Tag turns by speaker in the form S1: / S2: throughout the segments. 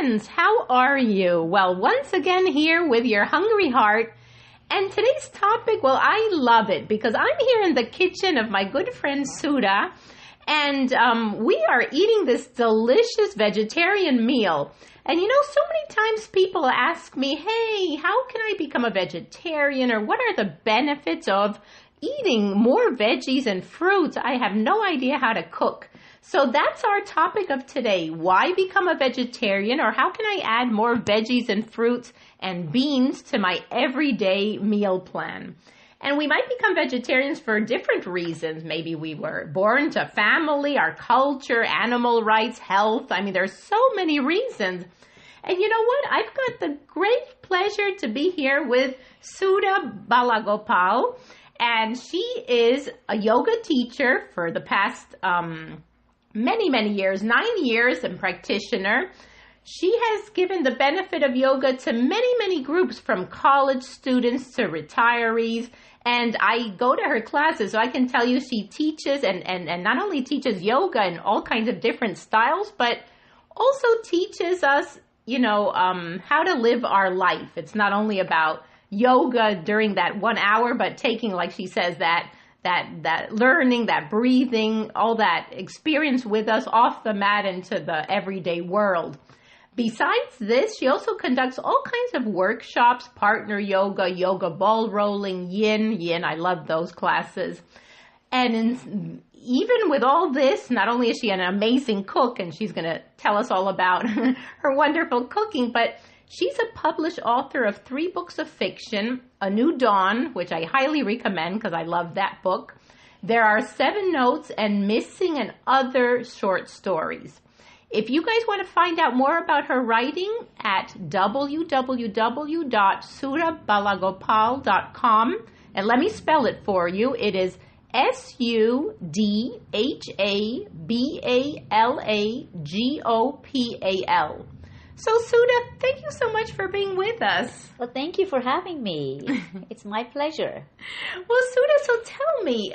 S1: friends, how are you? Well, once again here with your hungry heart. And today's topic, well, I love it because I'm here in the kitchen of my good friend Suda, and we are eating this delicious vegetarian meal. And so many times people ask me, hey, how can I become a vegetarian, or what are the benefits of eating more veggies and fruits? I have no idea how to cook. So that's our topic of today. Why become a vegetarian, or how can I add more veggies and fruits and beans to my everyday meal plan? And we might become vegetarians for different reasons. Maybe we were born to family, our culture, animal rights, health. I mean, there's so many reasons. And you know what? I've got the great pleasure to be here with Sudha Balagopal. And she is a yoga teacher for the past many years, 9 years, and practitioner. She has given the benefit of yoga to many groups, from college students to retirees. And I go to her classes, so I can tell you she teaches and not only teaches yoga in all kinds of different styles, but also teaches us, how to live our life. It's not only about yoga during that 1 hour, but taking, like she says, that learning, that breathing, all that experience with us off the mat into the everyday world. Besides this, she also conducts all kinds of workshops, partner yoga ball rolling, yin, I love those classes. And even with all this, not only is she an amazing cook, and she's going to tell us all about her wonderful cooking, but she's a published author of 3 books of fiction, A New Dawn, which I highly recommend because I love that book. There Are 7 Notes, and Missing, and other short stories. If you guys want to find out more about her writing, at www.sudhabalagopal.com, and let me spell it for you. It is SUDHABALAGOPAL. So, Sudha, thank you so much for being with us.
S2: Well, thank you for having me. It's my pleasure.
S1: Well, Sudha, so tell me,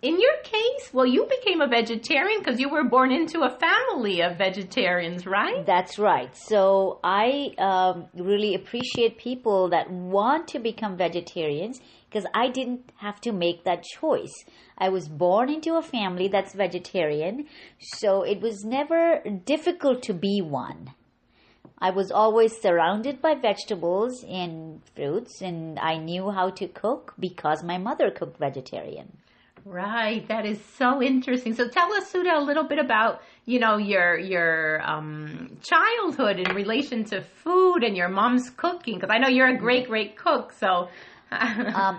S1: in your case, you became a vegetarian because you were born into a family of vegetarians, right?
S2: That's right. So I really appreciate people that want to become vegetarians, because I didn't have to make that choice. I was born into a family that's vegetarian, so it was never difficult to be one. I was always surrounded by vegetables and fruits, and I knew how to cook because my mother cooked vegetarian.
S1: Right, that is so interesting. So tell us, Sudha, a little bit about, your childhood in relation to food and your mom's cooking, because I know you're a great cook. So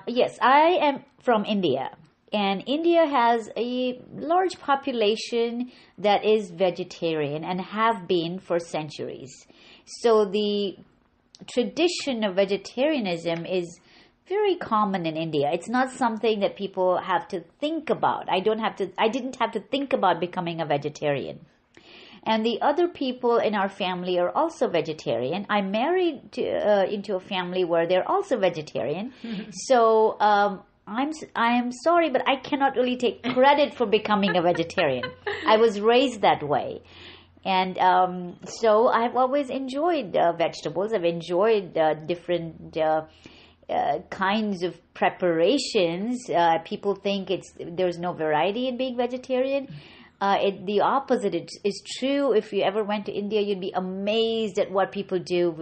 S2: yes, I am from India. And India has a large population that is vegetarian and have been for centuries. So the tradition of vegetarianism is very common in India. It's not something that people have to think about. I didn't have to think about becoming a vegetarian. And the other people in our family are also vegetarian. I married into a family where they're also vegetarian. So I am sorry, but I cannot really take credit for becoming a vegetarian. I was raised that way. And so I've always enjoyed vegetables. I've enjoyed different kinds of preparations. People think there's no variety in being vegetarian. The opposite is true. If you ever went to India, you'd be amazed at what people do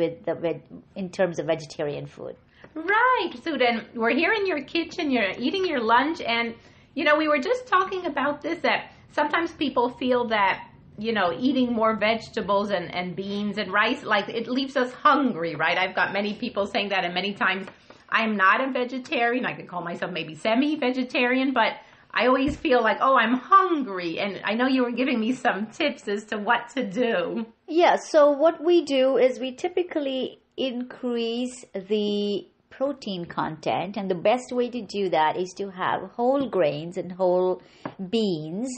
S2: in terms of vegetarian food.
S1: Right. So then we're here in your kitchen, you're eating your lunch, and, we were just talking about this, that sometimes people feel that, eating more vegetables and beans and rice, like it leaves us hungry, right? I've got many people saying that, and many times I'm not a vegetarian. I could call myself maybe semi-vegetarian, but I always feel like, I'm hungry. And I know you were giving me some tips as to what to do.
S2: Yeah, so what we do is we typically increase the protein content, and the best way to do that is to have whole grains and whole beans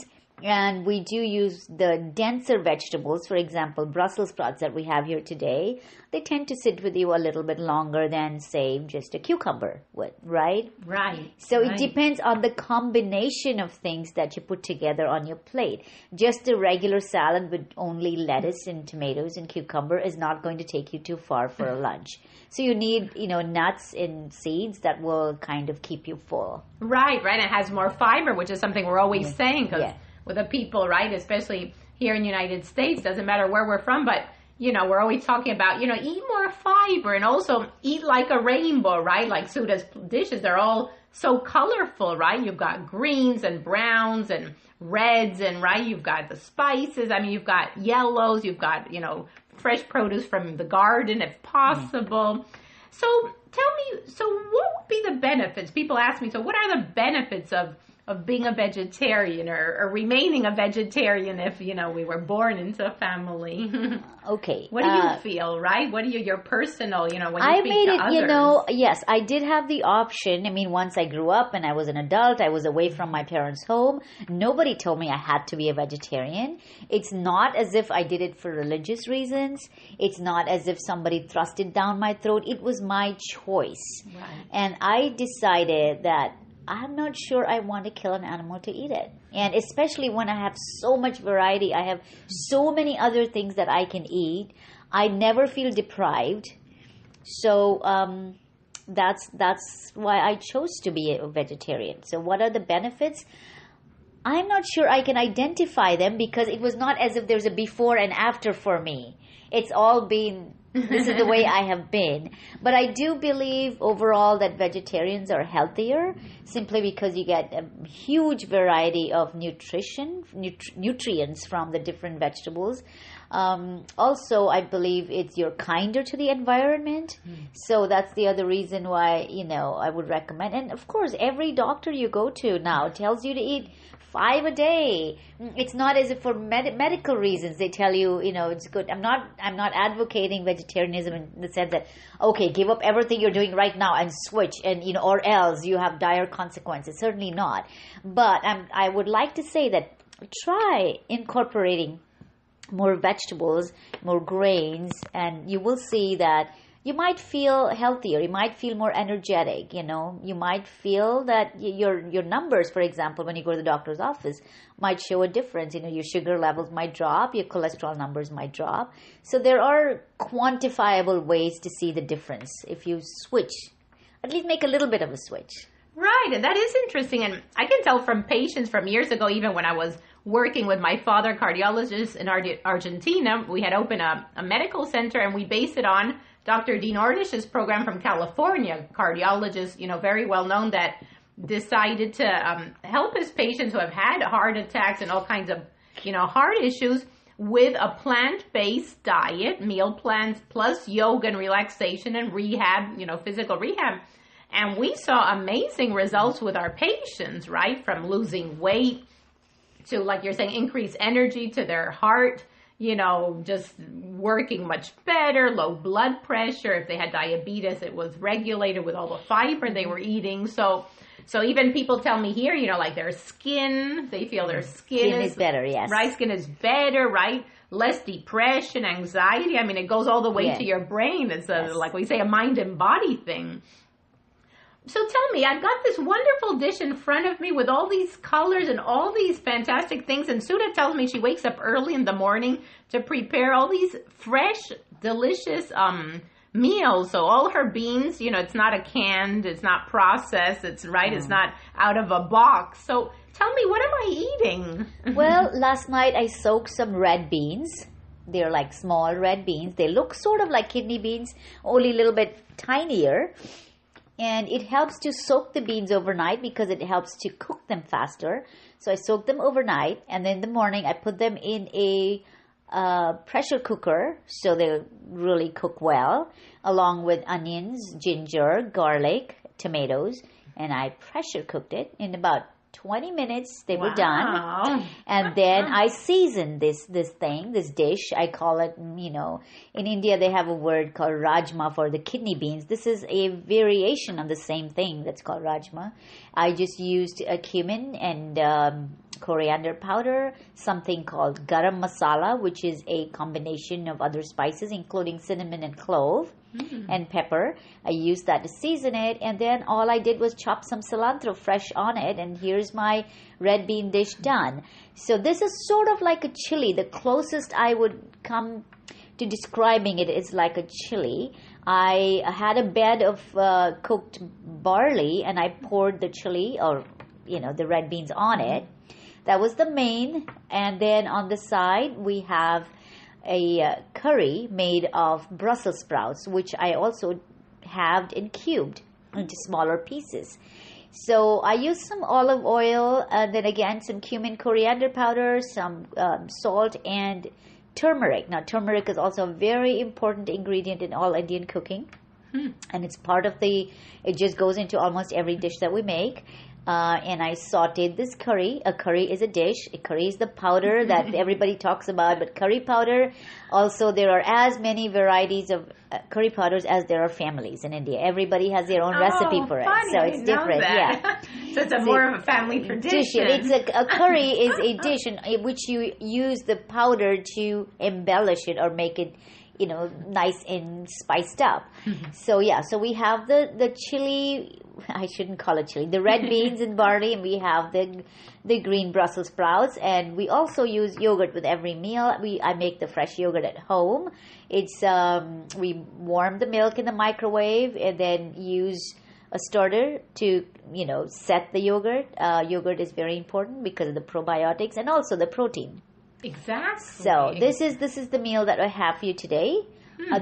S2: And we do use the denser vegetables. For example, Brussels sprouts that we have here today, they tend to sit with you a little bit longer than, say, just a cucumber would, right?
S1: Right.
S2: So
S1: right.
S2: it depends on the combination of things that you put together on your plate. Just a regular salad with only lettuce and tomatoes and cucumber is not going to take you too far for a lunch. So you need, nuts and seeds that will kind of keep you full.
S1: Right. It has more fiber, which is something we're always saying, because with the people, right, especially here in the United States, doesn't matter where we're from, but we're always talking about, eat more fiber and also eat like a rainbow, right? Like Suda's dishes, they're all so colorful, right? You've got greens and browns and reds and, right, you've got the spices. I mean, you've got yellows, you've got, fresh produce from the garden if possible. So tell me, so what would be the benefits? People ask me, so what are the benefits of being a vegetarian or remaining a vegetarian if, we were born into a family?
S2: Okay.
S1: What do you feel, right? What are your personal, when you
S2: I
S1: speak
S2: made
S1: to
S2: it,
S1: others?
S2: yes, I did have the option. I mean, once I grew up and I was an adult, I was away from my parents' home. Nobody told me I had to be a vegetarian. It's not as if I did it for religious reasons. It's not as if somebody thrust it down my throat. It was my choice.
S1: Right.
S2: And I decided that I'm not sure I want to kill an animal to eat it. And especially when I have so much variety, I have so many other things that I can eat. I never feel deprived. So that's why I chose to be a vegetarian. So what are the benefits? I'm not sure I can identify them because it was not as if there's a before and after for me. It's all been, this is the way I have been. But I do believe overall that vegetarians are healthier simply because you get a huge variety of nutrients from the different vegetables. Also, I believe you're kinder to the environment. So that's the other reason why, I would recommend. And of course, every doctor you go to now tells you to eat 5 a day. It's not as if for medical reasons they tell you, it's good. I'm not advocating vegetarianism in the sense that, okay, give up everything you're doing right now and switch and, or else you have dire consequences. Certainly not. But I would like to say that try incorporating more vegetables, more grains, and you will see that you might feel healthier. You might feel more energetic. You might feel that your numbers, for example, when you go to the doctor's office, might show a difference. Your sugar levels might drop, your cholesterol numbers might drop. So there are quantifiable ways to see the difference if you switch. At least make a little bit of a switch.
S1: Right, and that is interesting. And I can tell from patients from years ago, even when I was working with my father, cardiologist in Argentina, we had opened a medical center, and we based it on Dr. Dean Ornish's program from California, cardiologist, very well known, that decided to help his patients who have had heart attacks and all kinds of, heart issues with a plant-based diet, meal plans, plus yoga and relaxation and rehab, physical rehab. And we saw amazing results with our patients, right? From losing weight to, like you're saying, increased energy to their heart, just working much better, low blood pressure. If they had diabetes, it was regulated with all the fiber they were eating. So even people tell me here, like their skin, they feel their skin
S2: is better, yes.
S1: Right, skin is better, right? Less depression, anxiety. I mean, it goes all the way to your brain. It's like we say, a mind and body thing. So tell me, I've got this wonderful dish in front of me with all these colors and all these fantastic things. And Suda tells me she wakes up early in the morning to prepare all these fresh, delicious meals. So all her beans, it's not a canned, it's not processed, it's not out of a box. So tell me, what am I eating?
S2: Well, last night I soaked some red beans. They're like small red beans. They look sort of like kidney beans, only a little bit tinier. And it helps to soak the beans overnight because it helps to cook them faster. So I soak them overnight, and then in the morning I put them in a pressure cooker so they really cook well, along with onions, ginger, garlic, tomatoes, and I pressure cooked it in about 20 minutes. They were done. And then I seasoned this dish. I call it, in India they have a word called rajma for the kidney beans. This is a variation on the same thing that's called rajma. I just used cumin and coriander powder, something called garam masala, which is a combination of other spices, including cinnamon and clove and pepper. I used that to season it, and then all I did was chop some cilantro fresh on it, and here's my red bean dish done. So this is sort of like a chili. The closest I would come to describing it is like a chili. I had a bed of cooked barley, and I poured the chili, or the red beans on it. That was the main. And then on the side we have a curry made of Brussels sprouts, which I also halved and cubed into smaller pieces. So I used some olive oil, and then again some cumin, coriander powder, some salt, and turmeric. Now, turmeric is also a very important ingredient in all Indian cooking, and it's part of it just goes into almost every dish that we make. And I sauteed this curry. A curry is a dish. A curry is the powder that everybody talks about, but curry powder, also there are as many varieties of curry powders as there are families in India. Everybody has their own recipe for it, so it's different. Yeah,
S1: so it's more of a family tradition.
S2: It's a curry is a dish in which you use the powder to embellish it or make it nice and spiced up. So we have the chili, I shouldn't call it chili, the red beans and barley, and we have the green Brussels sprouts, and we also use yogurt with every meal. I make the fresh yogurt at home. It's we warm the milk in the microwave and then use a starter to set the yogurt. Yogurt is very important because of the probiotics and also the protein.
S1: Exactly.
S2: So this is the meal that I have for you today.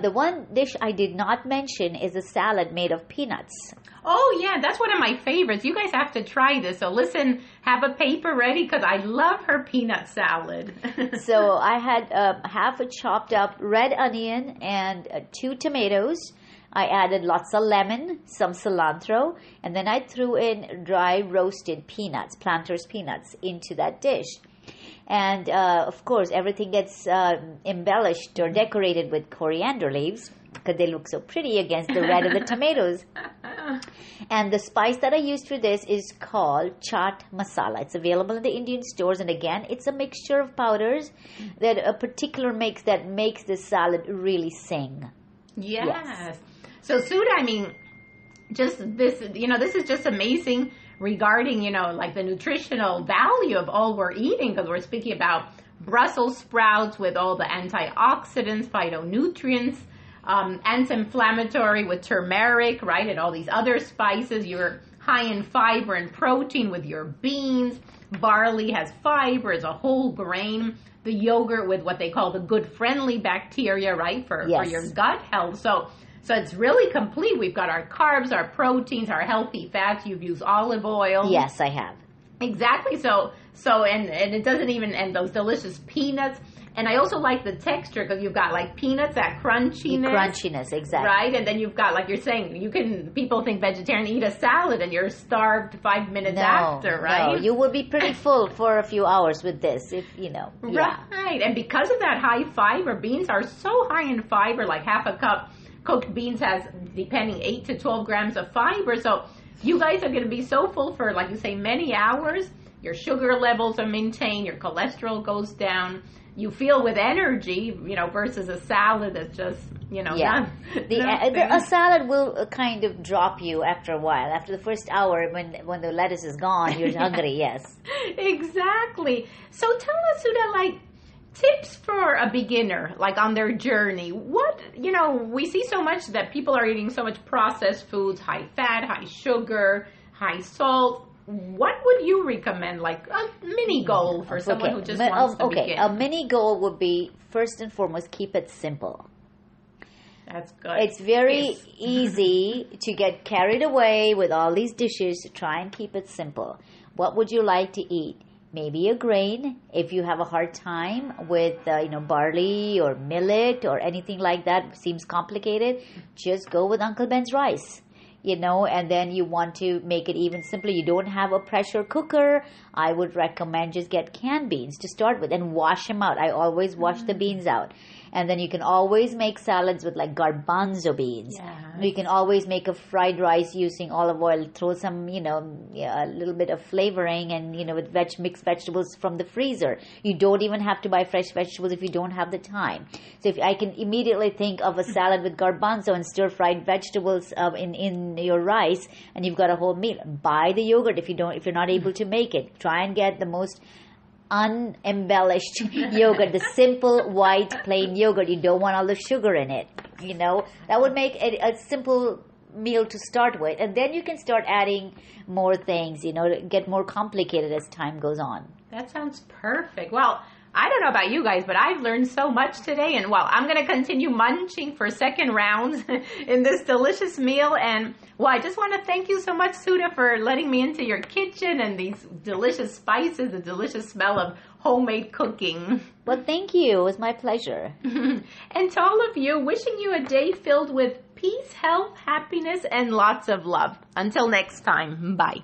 S2: The one dish I did not mention is a salad made of peanuts.
S1: Oh yeah, that's one of my favorites. You guys have to try this. So listen, have a paper ready because I love her peanut salad.
S2: So I had half a chopped up red onion and 2 tomatoes. I added lots of lemon, some cilantro, and then I threw in dry roasted peanuts, Planters peanuts, into that dish. And of course, everything gets embellished or decorated with coriander leaves because they look so pretty against the red of the tomatoes. And the spice that I used for this is called chaat masala. It's available in the Indian stores, and again, it's a mixture of powders that a particular makes the salad really sing.
S1: Yes. So, Sudha, just this, this is just amazing regarding, like the nutritional value of all we're eating, because we're speaking about Brussels sprouts with all the antioxidants, phytonutrients, anti-inflammatory with turmeric, right, and all these other spices. You're high in fiber and protein with your beans. Barley has fiber, it's a whole grain. The yogurt with what they call the good friendly bacteria, right, for your gut health. So it's really complete. We've got our carbs, our proteins, our healthy fats. You've used olive oil.
S2: Yes, I have.
S1: Exactly. So and it doesn't even, and those delicious peanuts. And I also like the texture because you've got like peanuts, that crunchiness.
S2: The crunchiness, exactly.
S1: Right? And then you've got, like you're saying, people think vegetarian, eat a salad and you're starved 5 minutes after, right?
S2: No, you will be pretty full for a few hours with this if,
S1: Right. And because of that high fiber, beans are so high in fiber, like half a cup cooked beans has, depending, 8 to 12 grams of fiber. So you guys are going to be so full for, like you say, many hours. Your sugar levels are maintained. Your cholesterol goes down. You feel with energy, versus a salad that's just,
S2: a salad will kind of drop you after a while. After the first hour, when the lettuce is gone, you're hungry, yes.
S1: Exactly. So tell us, Sudha, tips for a beginner, on their journey. What, we see so much that people are eating so much processed foods, high fat, high sugar, high salt. What would you recommend, a mini goal for someone who just wants to begin?
S2: A mini goal would be, first and foremost, keep it simple.
S1: That's good.
S2: It's very easy to get carried away with all these dishes. Try and keep it simple. What would you like to eat? Maybe a grain. If you have a hard time with, barley or millet or anything like that, seems complicated, just go with Uncle Ben's rice. And then you want to make it even simpler. You don't have a pressure cooker. I would recommend just get canned beans to start with and wash them out. I always wash the beans out. And then you can always make salads with like garbanzo beans.
S1: Yeah.
S2: You can always make a fried rice using olive oil, throw some, a little bit of flavoring and, with mixed vegetables from the freezer. You don't even have to buy fresh vegetables if you don't have the time. So if I can immediately think of a salad with garbanzo and stir-fried vegetables in your rice, and you've got a whole meal. Buy the yogurt if you're not able to make it. Try and get the most unembellished yogurt, the simple white plain yogurt. You don't want all the sugar in it. That would make a simple meal to start with, and then you can start adding more things, get more complicated as time goes on.
S1: That sounds perfect. Well, I don't know about you guys, but I've learned so much today, and I'm going to continue munching for second rounds in this delicious meal. And I just want to thank you so much, Sudha, for letting me into your kitchen and these delicious spices, the delicious smell of homemade cooking.
S2: Well, thank you. It was my pleasure.
S1: And to all of you, wishing you a day filled with peace, health, happiness, and lots of love. Until next time, bye.